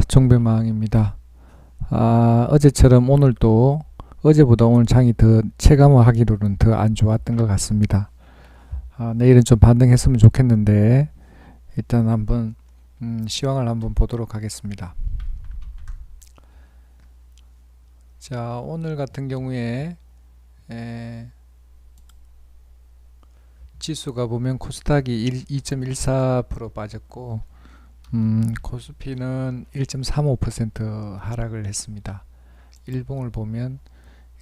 종배망입니다. 어제처럼 오늘도 어제보다 오늘 장이 더 체감하기로는 더 안 좋았던 것 같습니다. 내일은 좀 반등했으면 좋겠는데 일단 한번 시황을 한번 보도록 하겠습니다. 자, 오늘 같은 경우에 지수가 보면 코스닥이 2.14% 빠졌고 코스피는 1.35% 하락을 했습니다. 일봉을 보면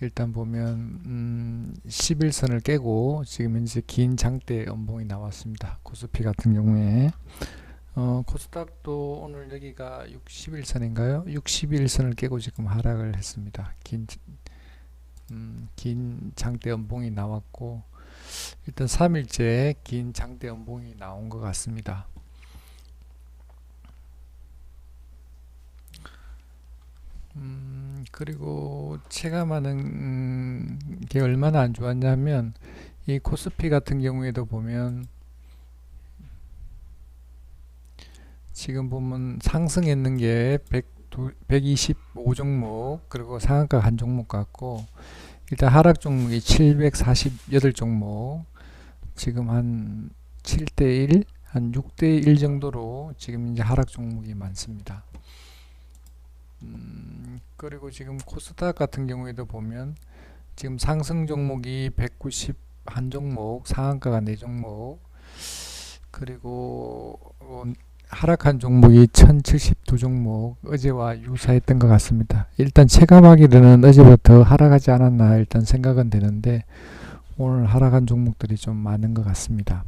일단 보면 11선을 깨고 지금 현재 긴 장대 연봉이 나왔습니다. 코스피 같은 경우에 코스닥도 오늘 여기가 61선인가요? 61선을 깨고 지금 하락을 했습니다. 긴 장대 연봉이 나왔고 일단 3일째 긴 장대 연봉이 나온 것 같습니다. 그리고 체감하는 게 얼마나 안 좋았냐면 이 코스피 같은 경우에도 보면 지금 보면 상승했는 게 125 종목 그리고 상한가 한 종목 같고 일단 하락 종목이 748 종목 지금 한 7대1 한 6대1 정도로 지금 이제 하락 종목이 많습니다. 그리고 지금 코스닥 같은 경우에도 보면 지금 상승 종목이 191 종목, 상한가가 4종목, 그리고 하락한 종목이 1072 종목, 어제와 유사했던 것 같습니다. 일단 체감하기로는 어제보다 더 하락하지 않았나 일단 생각은 되는데 오늘 하락한 종목들이 좀 많은 것 같습니다.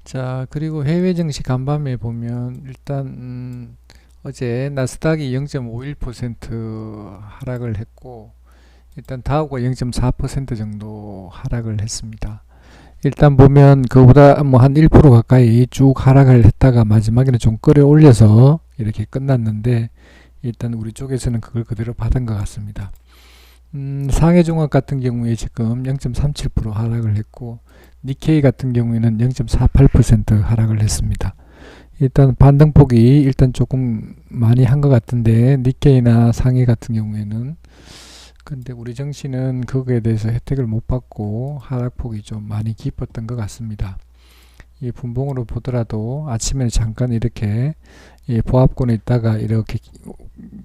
자, 그리고 해외 증시 간밤에 보면 일단 어제 나스닥이 0.51% 하락을 했고 일단 다우가 0.4% 정도 하락을 했습니다. 일단 보면 그보다 뭐 한 1% 가까이 쭉 하락을 했다가 마지막에는 좀 끌어올려서 이렇게 끝났는데 일단 우리 쪽에서는 그걸 그대로 받은 것 같습니다. 상해종합 같은 경우에 지금 0.37% 하락을 했고 니케이 같은 경우에는 0.48% 하락을 했습니다. 일단 반등폭이 일단 조금 많이 한 것 같은데 니케이나 상해 같은 경우에는 근데 우리 정시는 그거에 대해서 혜택을 못 받고 하락폭이 좀 많이 깊었던 것 같습니다. 이 분봉으로 보더라도 아침에 잠깐 이렇게 보합권에 있다가 이렇게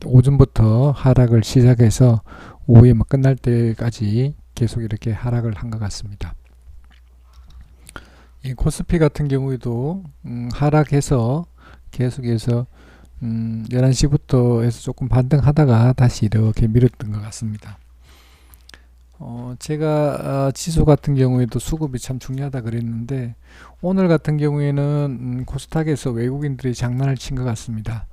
오전부터 하락을 시작해서 오후에 막 끝날 때까지 계속 이렇게 하락을 한 것 같습니다. 이 코스피 같은 경우에도 하락해서 계속해서 11시부터 해서 조금 반등하다가 다시 이렇게 밀었던 것 같습니다. 제가 지수 같은 경우에도 수급이 참 중요하다 그랬는데 오늘 같은 경우에는 코스닥에서 외국인들이 장난을 친 것 같습니다.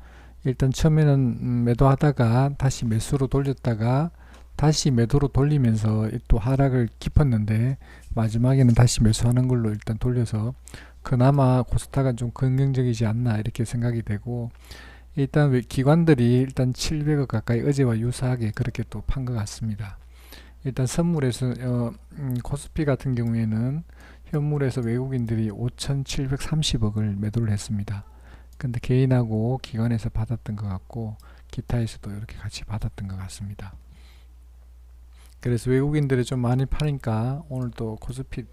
일단 처음에는 매도하다가 다시 매수로 돌렸다가 다시 매도로 돌리면서 또 하락을 깊었는데 마지막에는 다시 매수하는 걸로 일단 돌려서 그나마 코스닥은 좀 긍정적이지 않나 이렇게 생각이 되고 일단 기관들이 일단 700억 가까이 어제와 유사하게 그렇게 또 판 것 같습니다. 일단 선물에서 코스피 같은 경우에는 현물에서 외국인들이 5,730억을 매도를 했습니다. 근데 개인하고 기관에서 받았던 것 같고 기타에서도 이렇게 같이 받았던 것 같습니다. 그래서 외국인들이 좀 많이 파니까 오늘도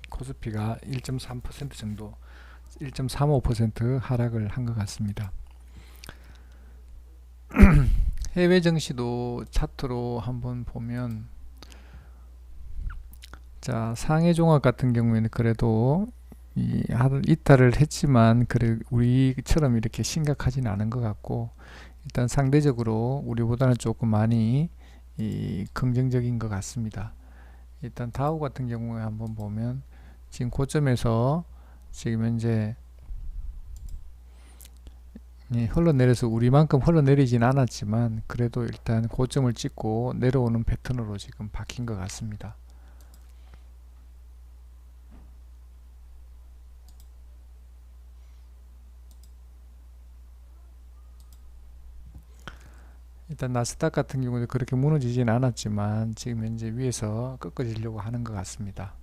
코스피가 1.3% 정도 1.35% 하락을 한 것 같습니다. 해외 증시도 차트로 한번 보면 자, 상해 종합 같은 경우에는 그래도 이탈을 했지만 그래 우리처럼 이렇게 심각하지는 않은 것 같고 일단 상대적으로 우리보다는 조금 많이 긍정적인 것 같습니다. 일단 다우 같은 경우에 한번 보면 지금 고점에서 지금 현재 흘러내려서 우리만큼 흘러내리진 않았지만 그래도 일단 고점을 찍고 내려오는 패턴으로 지금 바뀐 것 같습니다. 일단 나스닥 같은 경우도 그렇게 무너지진 않았지만 지금 현재 위에서 꺾어지려고 하는 것 같습니다.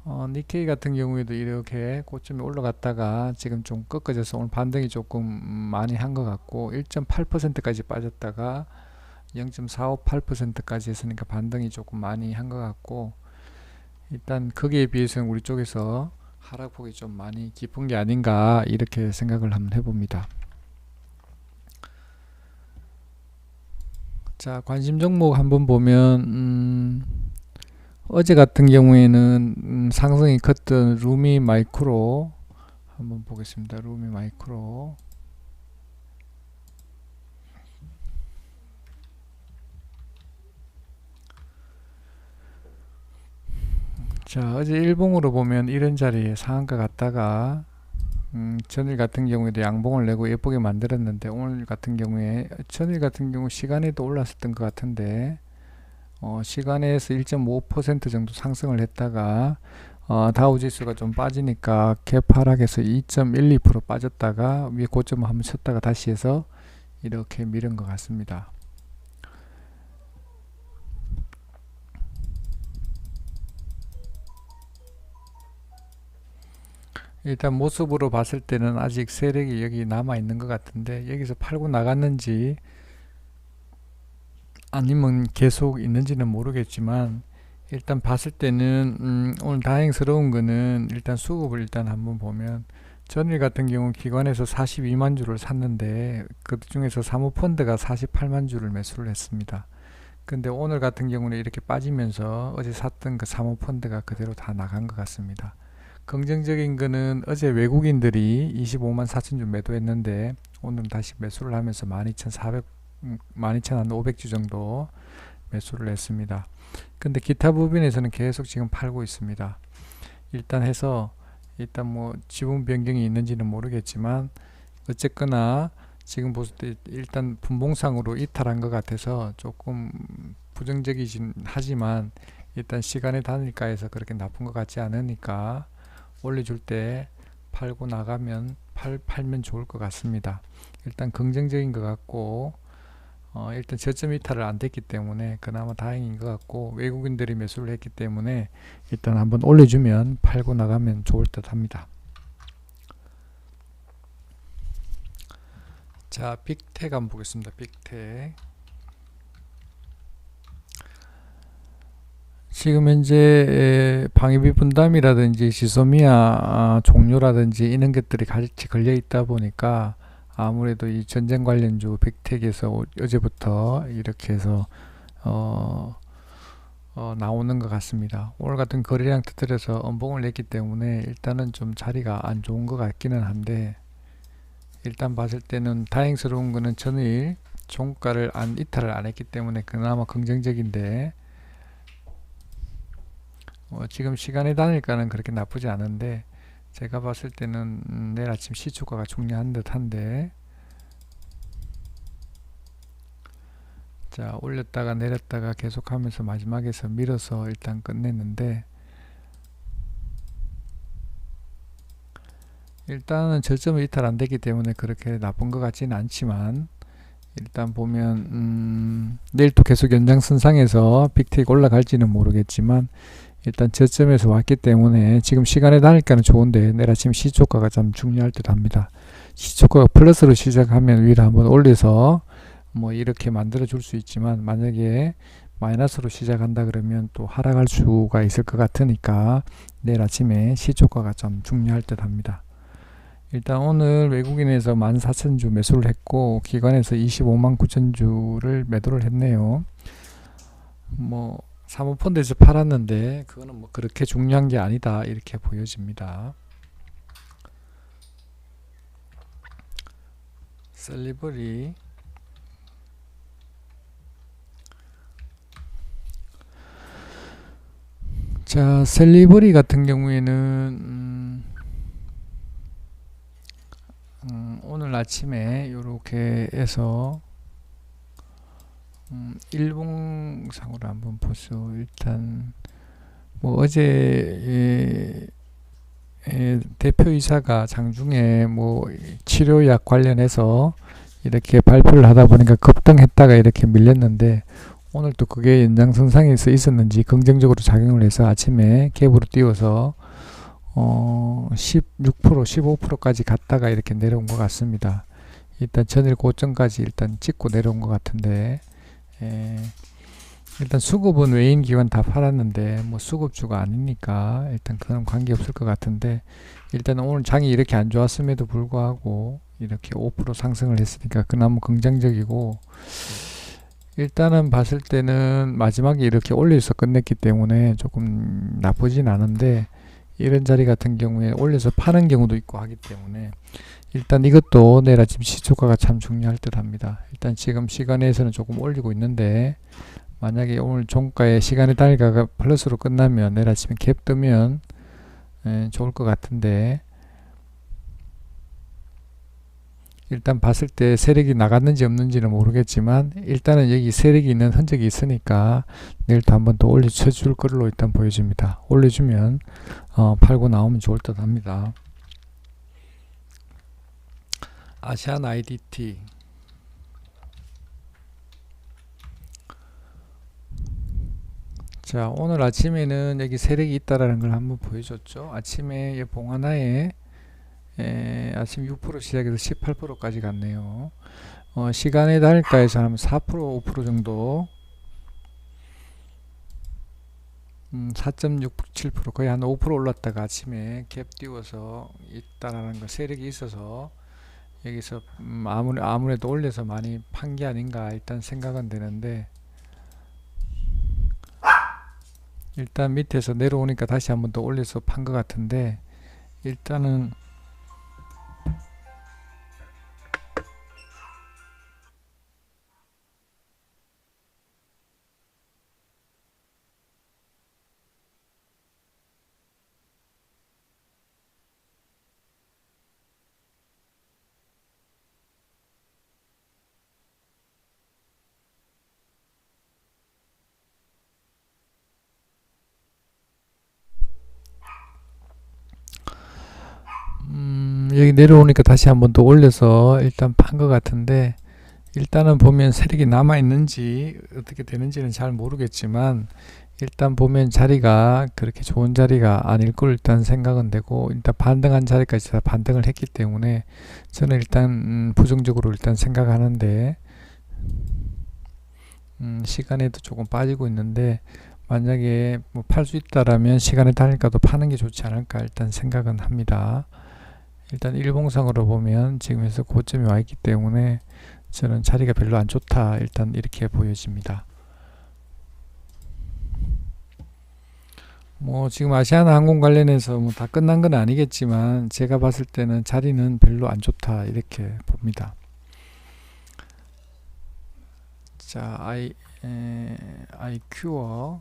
니케이 같은 경우에도 이렇게 고점에 올라갔다가 지금 좀 꺾어져서 오늘 반등이 조금 많이 한 것 같고 1.8%까지 빠졌다가 0.458%까지 했으니까 반등이 조금 많이 한 것 같고, 일단 거기에 비해서는 우리 쪽에서 하락폭이 좀 많이 깊은 게 아닌가 이렇게 생각을 한번 해봅니다. 자, 관심 종목 한번 보면 어제 같은 경우에는 상승이 컸던 루미 마이크로 한번 보겠습니다. 루미 마이크로. 자, 어제 일봉으로 보면 이런 자리에 상한가 갔다가 전일 같은 경우에도 양봉을 내고 예쁘게 만들었는데, 오늘 같은 경우에 전일 같은 경우 시간에도 올랐었던 것 같은데 시간에서 1.5% 정도 상승을 했다가 다우지수가 좀 빠지니까 개파락에서 2.12% 빠졌다가 위에 고점을 한번 쳤다가 다시 해서 이렇게 밀은 것 같습니다. 일단 모습으로 봤을 때는 아직 세력이 여기 남아 있는 것 같은데, 여기서 팔고 나갔는지 아니면 계속 있는지는 모르겠지만, 일단 봤을 때는 오늘 다행스러운 거는 일단 수급을 일단 한번 보면, 전일 같은 경우 기관에서 42만 주를 샀는데 그 중에서 사모펀드가 48만 주를 매수를 했습니다. 근데 오늘 같은 경우는 이렇게 빠지면서 어제 샀던 그 사모펀드가 그대로 다 나간 것 같습니다. 긍정적인 거는 어제 외국인들이 25만 4천 주 매도했는데 오늘 다시 매수를 하면서 12,400, 12,500주 정도 매수를 했습니다. 근데 기타 부분에서는 계속 지금 팔고 있습니다. 일단 해서 일단 뭐 지분 변경이 있는지는 모르겠지만 어쨌거나 지금 보실 때 일단 분봉상으로 이탈한 것 같아서 조금 부정적이긴 하지만, 일단 시간의 단일가에서 그렇게 나쁜 것 같지 않으니까 올려줄 때 팔고 나가면 팔면 좋을 것 같습니다. 일단 긍정적인 것 같고, 일단 저점 이탈을 안 됐기 때문에 그나마 다행인 것 같고, 외국인들이 매수를 했기 때문에 일단 한번 올려주면 팔고 나가면 좋을 듯 합니다. 자, 빅텍 한번 보겠습니다. 빅텍 지금 현재 방위비 분담이라든지 지소미아 종료라든지 이런 것들이 같이 걸려 있다 보니까 아무래도 이 전쟁 관련주 빅텍에서 어제부터 이렇게 해서 나오는 것 같습니다. 오늘 같은 거래량 터뜨려서 엄봉을 냈기 때문에 일단은 좀 자리가 안 좋은 것 같기는 한데, 일단 봤을 때는 다행스러운 거는 전일 종가를 이탈을 안 했기 때문에 그나마 긍정적인데, 지금 시간의 단일가는 그렇게 나쁘지 않은데 제가 봤을 때는 내일 아침 시초가가 중요한 듯한데, 자, 올렸다가 내렸다가 계속하면서 마지막에서 밀어서 일단 끝냈는데, 일단은 저점을 이탈 안 되기 때문에 그렇게 나쁜 것 같지는 않지만, 일단 보면 내일 또 계속 연장선상에서 빅텍 올라갈지는 모르겠지만 일단 저점에서 왔기 때문에 지금 시간의 단일가는 좋은데 내일 아침 시초가가 좀 중요할 듯 합니다. 시초가가 플러스로 시작하면 위로 한번 올려서 뭐 이렇게 만들어 줄 수 있지만, 만약에 마이너스로 시작한다 그러면 또 하락할 수가 있을 것 같으니까 내일 아침에 시초가가 좀 중요할 듯 합니다. 일단 오늘 외국인에서 14,000주 매수를 했고 기관에서 25만 9천 주를 매도를 했네요. 뭐 사모펀드에서 팔았는데 그거는 뭐 그렇게 중요한 게 아니다 이렇게 보여집니다. 셀리버리 자, 셀리버리 같은 경우에는 오늘 아침에 이렇게 해서 일봉상으로 한번 보죠. 일단 뭐 어제 대표이사가 장중에 뭐 치료약 관련해서 이렇게 발표를 하다 보니까 급등했다가 이렇게 밀렸는데 오늘도 그게 연장선상에서 있었는지 긍정적으로 작용을 해서 아침에 갭으로 띄워서 16% 15%까지 갔다가 이렇게 내려온 것 같습니다. 일단 전일 고점까지 일단 찍고 내려온 것 같은데, 일단 수급은 외인 기관 다 팔았는데 뭐 수급주가 아니니까 일단 그런 관계 없을 것 같은데, 일단 오늘 장이 이렇게 안 좋았음에도 불구하고 이렇게 5% 상승을 했으니까 그나마 긍정적이고, 일단은 봤을 때는 마지막에 이렇게 올려서 끝냈기 때문에 조금 나쁘진 않은데, 이런 자리 같은 경우에 올려서 파는 경우도 있고 하기 때문에 일단 이것도 내일 아침 시초가가 참 중요할 듯 합니다. 일단 지금 시간에서는 조금 올리고 있는데, 만약에 오늘 종가의 시간의 단일가가 플러스로 끝나면 내일 아침에 갭 뜨면 좋을 것 같은데, 일단 봤을 때 세력이 나갔는지 없는지는 모르겠지만 일단은 여기 세력이 있는 흔적이 있으니까 내일도 한번 더 올려줄 걸로 일단 보여집니다. 올려주면 팔고 나오면 좋을 듯 합니다. 아시안 IDT, 자, 오늘 아침에는 여기 세력이 있다라는 걸 한번 보여줬죠. 아침에 봉하나에 아침 6% 시작해서 18%까지 갔네요. 시간의 단일가에서 하면 4% 5% 정도, 4.67% 거의 한 5% 올랐다가 아침에 갭 띄워서 있다라는 거, 세력이 있어서 여기서 아무래도 올려서 많이 판 게 아닌가 일단 생각은 되는데, 일단 밑에서 내려오니까 다시 한번 더 올려서 판 것 같은데, 일단은 여기 내려오니까 다시 한번 더 올려서 일단 판 것 같은데, 일단은 보면 세력이 남아 있는지 어떻게 되는지는 잘 모르겠지만 일단 보면 자리가 그렇게 좋은 자리가 아닐 걸 일단 생각은 되고, 일단 반등한 자리까지 다 반등을 했기 때문에 저는 일단 부정적으로 일단 생각하는데, 시간에도 조금 빠지고 있는데 만약에 뭐 팔 수 있다라면 시간에 다니까도 파는 게 좋지 않을까 일단 생각은 합니다. 일단 일봉상으로 보면 지금에서 고점이 와 있기 때문에 저는 자리가 별로 안 좋다 일단 이렇게 보여집니다. 뭐 지금 아시아나항공 관련해서 뭐 다 끝난 건 아니겠지만 제가 봤을 때는 자리는 별로 안 좋다 이렇게 봅니다. 자, 아이큐어,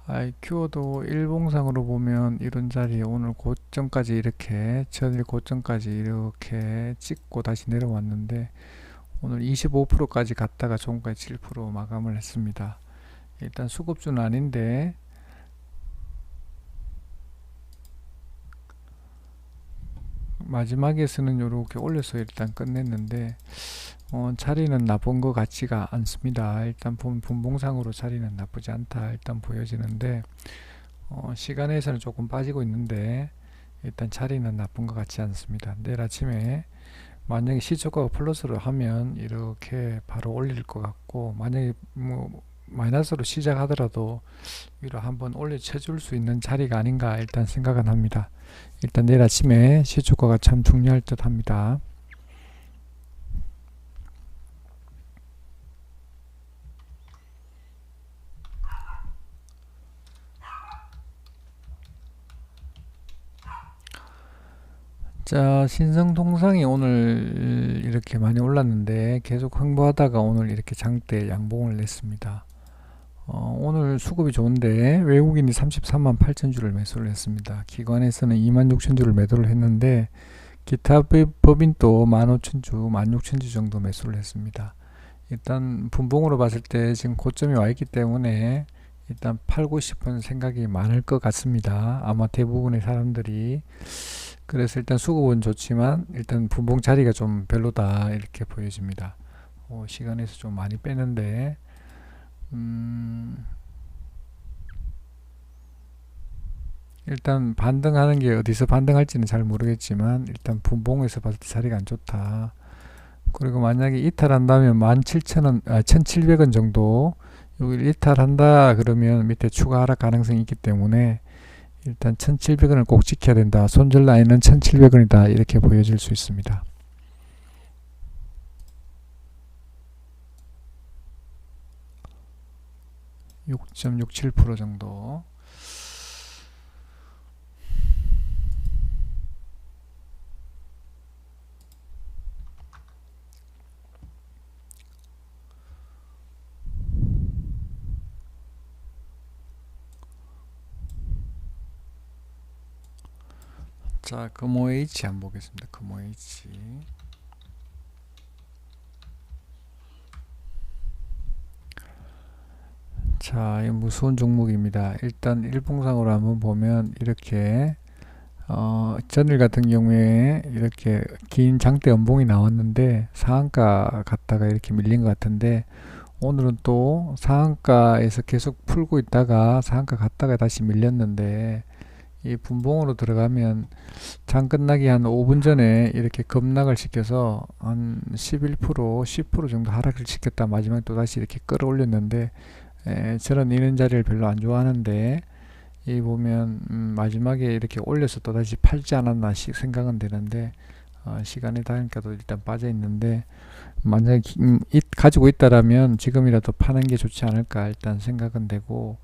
아이큐어도 일봉상으로 보면 이런 자리에 오늘 고점까지 이렇게 전일 고점까지 이렇게 찍고 다시 내려왔는데 오늘 25%까지 갔다가 종가에 7% 마감을 했습니다. 일단 수급주는 아닌데 마지막에서는 이렇게 올려서 일단 끝냈는데 자리는 나쁜 것 같지가 않습니다. 일단 분봉상으로 자리는 나쁘지 않다 일단 보여지는데, 시간에서는 조금 빠지고 있는데 일단 자리는 나쁜 것 같지 않습니다. 내일 아침에 만약에 시초가가 플러스로 하면 이렇게 바로 올릴 것 같고, 만약에 뭐 마이너스로 시작하더라도 위로 한번 올려쳐 줄 수 있는 자리가 아닌가 일단 생각은 합니다. 일단 내일 아침에 시초가가 참 중요할 듯 합니다. 자, 신성통상이 오늘 이렇게 많이 올랐는데 계속 횡보하다가 오늘 이렇게 장대 양봉을 냈습니다. 오늘 수급이 좋은데 외국인이 33만 8천 주를 매수를 했습니다. 기관에서는 2만 6천 주를 매도를 했는데 기타 법인도 15,000주, 16,000주 정도 매수를 했습니다. 일단 분봉으로 봤을 때 지금 고점이 와 있기 때문에 일단 팔고 싶은 생각이 많을 것 같습니다. 아마 대부분의 사람들이 그래서 일단 수급은 좋지만 일단 분봉 자리가 좀 별로다 이렇게 보여집니다. 시간에서 좀 많이 빼는데 일단 반등하는 게 어디서 반등할지는 잘 모르겠지만 일단 분봉에서 봤을 때 자리가 안 좋다. 그리고 만약에 이탈한다면 17,000원, 1,700원 정도 여기 이탈한다 그러면 밑에 추가 하락 가능성이 있기 때문에 일단 1,700원을 꼭 지켜야 된다. 손절 라인은 1,700원이다. 이렇게 보여질 수 있습니다. (6.67% 정도). 자, 금호 H 한번 보겠습니다. 금호 H. 자, 이 무서운 종목입니다. 일단 일봉상으로 한번 보면 이렇게 전일 같은 경우에 이렇게 긴 장대 연봉이 나왔는데 상한가 갔다가 이렇게 밀린 것 같은데 오늘은 또 상한가에서 계속 풀고 있다가 상한가 갔다가 다시 밀렸는데 이 분봉으로 들어가면 장 끝나기 한 5분 전에 이렇게 급락을 시켜서 한 11%, 10% 정도 하락을 시켰다 마지막에 또 다시 이렇게 끌어올렸는데 저는 이런 자리를 별로 안 좋아하는데 이 보면 마지막에 이렇게 올려서 또 다시 팔지 않았나 생각은 되는데 시간이 다니까 또 일단 빠져 있는데 만약에 가지고 있다라면 지금이라도 파는 게 좋지 않을까 일단 생각은 되고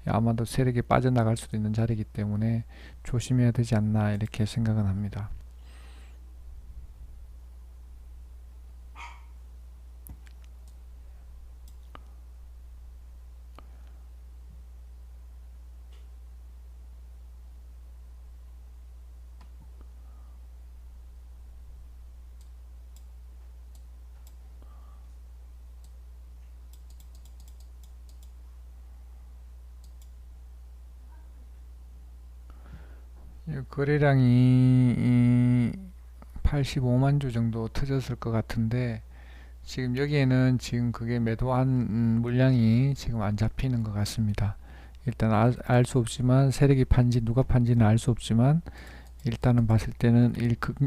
아마도 세력이 빠져나갈 수도 있는 자리이기 때문에 조심해야 되지 않나 이렇게 생각은 합니다. 거래량이 85만 주 정도 터졌을 것 같은데 지금 여기에는 지금 그게 매도한 물량이 지금 안 잡히는 것 같습니다. 일단 알 수 없지만 세력이 판지 누가 판지는 알 수 없지만 일단은 봤을 때는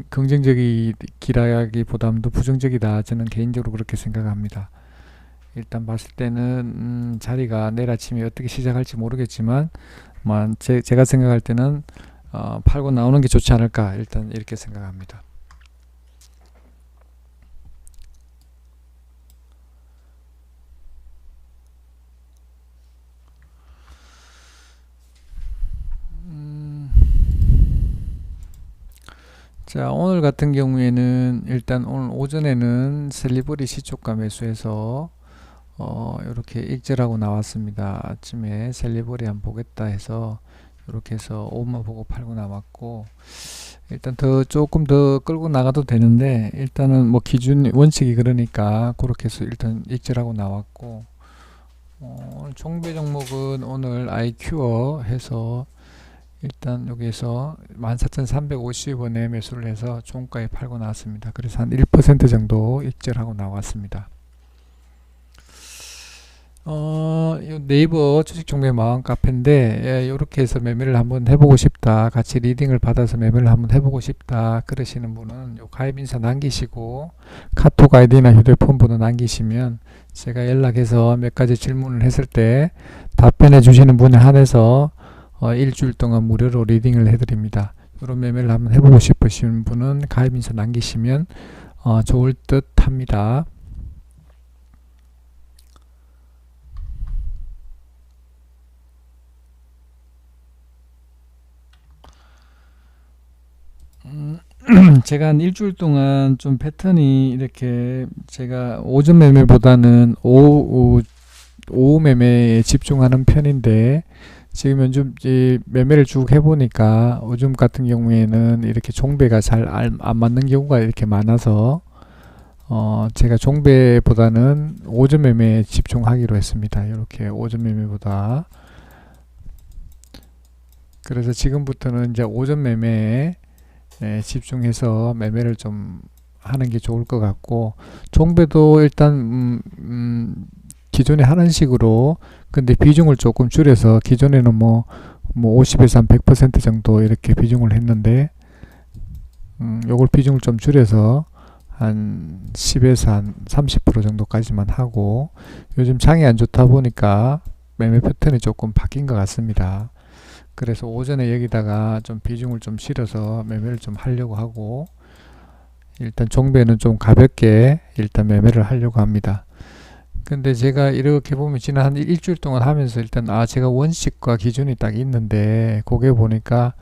긍정적이라기보다도 부정적이다. 저는 개인적으로 그렇게 생각합니다. 일단 봤을 때는 자리가 내일 아침에 어떻게 시작할지 모르겠지만 제가 생각할 때는 팔고 나오는 게 좋지 않을까 일단 이렇게 생각합니다. 자, 오늘 같은 경우에는 일단 오늘 오전에는 셀리버리 시초가 매수해서 이렇게 익절하고 나왔습니다. 아침에 셀리버리 한번 보겠다 해서 이렇게 해서 오만 보고 팔고 나왔고 일단 조금 더 끌고 나가도 되는데 일단은 뭐 기준 원칙이 그러니까 그렇게 해서 일단 익절하고 나왔고 종배 종목은 오늘 아이큐어 해서 일단 여기에서 14,350원에 매수를 해서 종가에 팔고 나왔습니다. 그래서 한 1% 정도 익절하고 나왔습니다. 네이버 주식 종배 마음 카페인데 이렇게 해서 매매를 한번 해보고 싶다, 같이 리딩을 받아서 매매를 한번 해보고 싶다 그러시는 분은 요 가입 인사 남기시고 카톡 아이디나 휴대폰 번호 남기시면 제가 연락해서 몇 가지 질문을 했을 때 답변해 주시는 분에 한해서 일주일 동안 무료로 리딩을 해드립니다. 이런 매매를 한번 해보고 싶으신 분은 가입 인사 남기시면 좋을 듯 합니다. 제가 한 일주일 동안 좀 패턴이 이렇게 제가 오전 매매보다는 오후 매매에 집중하는 편인데 지금 요즘 매매를 쭉 해보니까 요즘 같은 경우에는 이렇게 종배가 잘 안 맞는 경우가 이렇게 많아서 제가 종배보다는 오전 매매에 집중하기로 했습니다. 이렇게 오전 매매보다. 그래서 지금부터는 이제 오전 매매에 집중해서 매매를 좀 하는 게 좋을 것 같고, 종배도 일단 기존에 하는 식으로, 근데 비중을 조금 줄여서, 기존에는 뭐 50에서 한 100% 정도 이렇게 비중을 했는데, 요걸 비중을 좀 줄여서 한 10에서 한 30% 정도까지만 하고, 요즘 장이 안 좋다 보니까 매매 패턴이 조금 바뀐 것 같습니다. 그래서 오전에 여기다가 좀 비중을 좀 실어서 매매를 좀 하려고 하고, 일단 종배는 좀 가볍게 일단 매매를 하려고 합니다. 근데 제가 이렇게 보면 지난 한 일주일 동안 하면서 일단 제가 원칙과 기준이 딱 있는데, 그게 보니까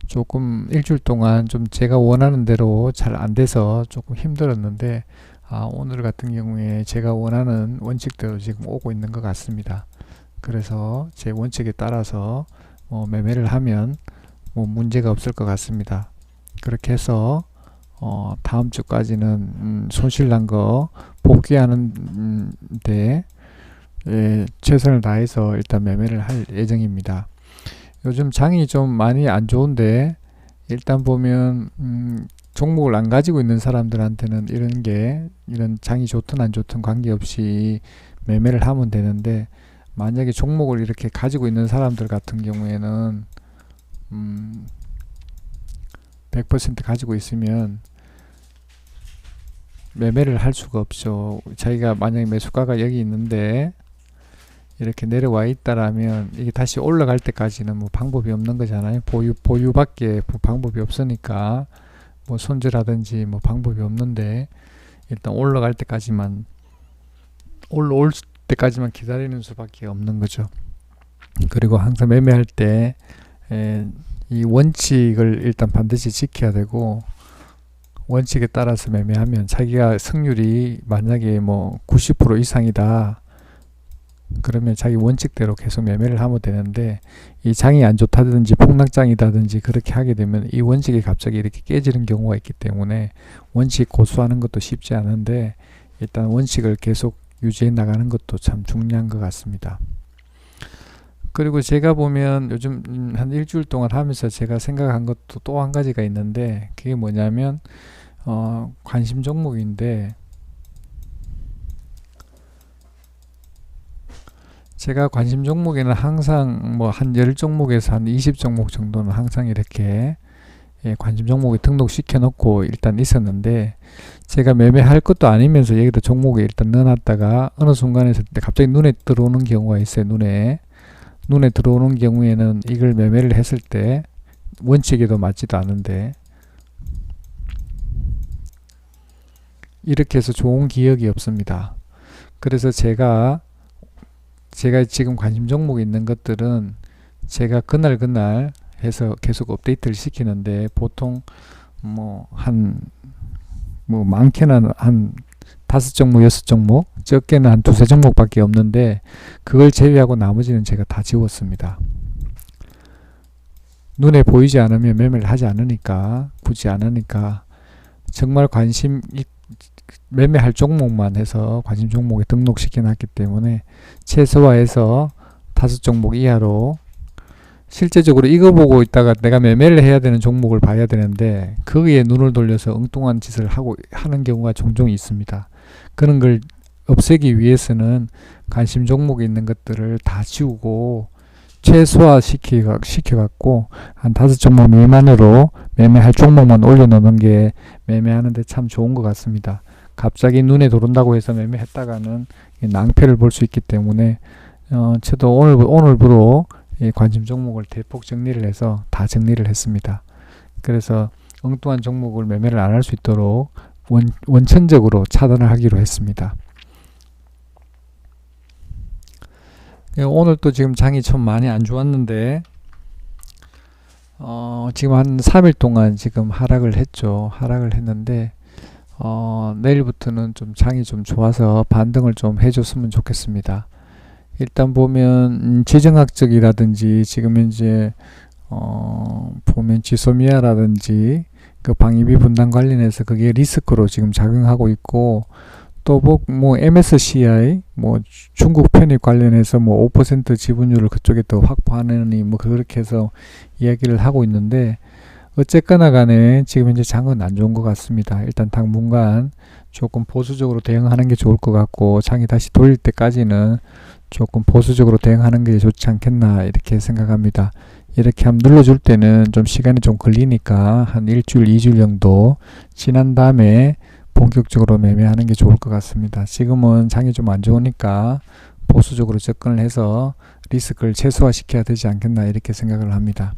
조금 일주일 동안 좀 제가 원하는 대로 잘 안 돼서 조금 힘들었는데, 오늘 같은 경우에 제가 원하는 원칙대로 지금 오고 있는 것 같습니다. 그래서 제 원칙에 따라서 매매를 하면 문제가 없을 것 같습니다. 그렇게 해서 다음 주까지는 손실 난 거 복귀하는 데 최선을 다해서 일단 매매를 할 예정입니다. 요즘 장이 좀 많이 안 좋은데, 일단 보면 종목을 안 가지고 있는 사람들한테는 이런 장이 좋든 안 좋든 관계없이 매매를 하면 되는데, 만약에 종목을 이렇게 가지고 있는 사람들 같은 경우에는 100% 가지고 있으면 매매를 할 수가 없죠. 자기가 만약에 매수가가 여기 있는데 이렇게 내려와 있다라면, 이게 다시 올라갈 때까지는 뭐 방법이 없는 거잖아요. 보유밖에 방법이 없으니까, 뭐 손절하든지 뭐 방법이 없는데, 일단 올라갈 때까지만, 올라올 때까지만 기다리는 수밖에 없는 거죠. 그리고 항상 매매할 때 이 원칙을 일단 반드시 지켜야 되고, 원칙에 따라서 매매하면 자기가 승률이 만약에 뭐 90% 이상이다, 그러면 자기 원칙대로 계속 매매를 하면 되는데, 이 장이 안 좋다든지 폭락장이다든지 그렇게 하게 되면 이 원칙이 갑자기 이렇게 깨지는 경우가 있기 때문에, 원칙 고수하는 것도 쉽지 않은데 일단 원칙을 계속 유지해 나가는 것도 참 중요한 것 같습니다. 그리고 제가 보면 요즘 한 일주일 동안 하면서 제가 생각한 것도 또 한 가지가 있는데, 그게 뭐냐면 관심 종목인데, 제가 관심 종목에는 항상 뭐 한 10종목에서 한 20종목 정도는 항상 이렇게 관심 종목에 등록시켜 놓고 일단 있었는데, 제가 매매할 것도 아니면서 여기다 종목에 일단 넣어놨다가 어느 순간에서 갑자기 눈에 들어오는 경우가 있어요. 눈에 들어오는 경우에는 이걸 매매를 했을 때 원칙에도 맞지도 않은데, 이렇게 해서 좋은 기억이 없습니다. 그래서 제가 지금 관심 종목에 있는 것들은 제가 그날 해서 계속 업데이트를 시키는데, 보통 많게는 한 5종목, 6종목, 적게는 한 2-3종목 밖에 없는데, 그걸 제외하고 나머지는 제가 다 지웠습니다. 눈에 보이지 않으면 매매를 하지 않으니까, 굳이 않으니까, 정말 매매할 종목만 해서 관심 종목에 등록시켜 놨기 때문에, 최소화해서 5종목 이하로, 실제적으로 이거 보고 있다가 내가 매매를 해야 되는 종목을 봐야 되는데, 거기에 눈을 돌려서 엉뚱한 짓을 하는 경우가 종종 있습니다. 그런 걸 없애기 위해서는 관심 종목에 있는 것들을 다 지우고 최소화 시켜갖고 한 5종목 미만으로 매매할 종목만 올려놓는 게 매매하는데 참 좋은 것 같습니다. 갑자기 눈에 들어온다고 해서 매매했다가는 낭패를 볼 수 있기 때문에, 저도 오늘부로 관심 종목을 대폭 정리를 해서 다 정리를 했습니다. 그래서 엉뚱한 종목을 매매를 안 할 수 있도록 원천적으로 차단을 하기로 했습니다. 오늘 또 지금 장이 좀 많이 안 좋았는데, 지금 한 3일 동안 지금 하락을 했는데, 내일부터는 좀 장이 좀 좋아서 반등을 좀 해줬으면 좋겠습니다. 일단 보면 지정학적이라든지 지금 현재 보면 지소미아라든지 그 방위비 분담 관련해서 그게 리스크로 지금 작용하고 있고, 또 뭐 MSCI 뭐 중국 편입 관련해서 뭐 5% 지분율을 그쪽에 또 확보하느니 뭐 그렇게 해서 이야기를 하고 있는데, 어쨌거나 간에 지금 현재 장은 안 좋은 것 같습니다. 일단 당분간 조금 보수적으로 대응하는 게 좋을 것 같고, 장이 다시 돌릴 때까지는 조금 보수적으로 대응하는 게 좋지 않겠나 이렇게 생각합니다. 이렇게 한번 눌러줄 때는 좀 시간이 좀 걸리니까 한 일주일, 이주일 정도 지난 다음에 본격적으로 매매하는 게 좋을 것 같습니다. 지금은 장이 좀 안 좋으니까 보수적으로 접근을 해서 리스크를 최소화시켜야 되지 않겠나 이렇게 생각을 합니다.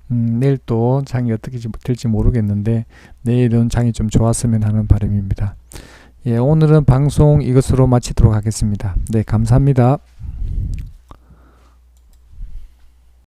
내일 또 장이 어떻게 될지 모르겠는데 내일은 장이 좀 좋았으면 하는 바람입니다. 예, 오늘은 방송 이것으로 마치도록 하겠습니다. 네, 감사합니다.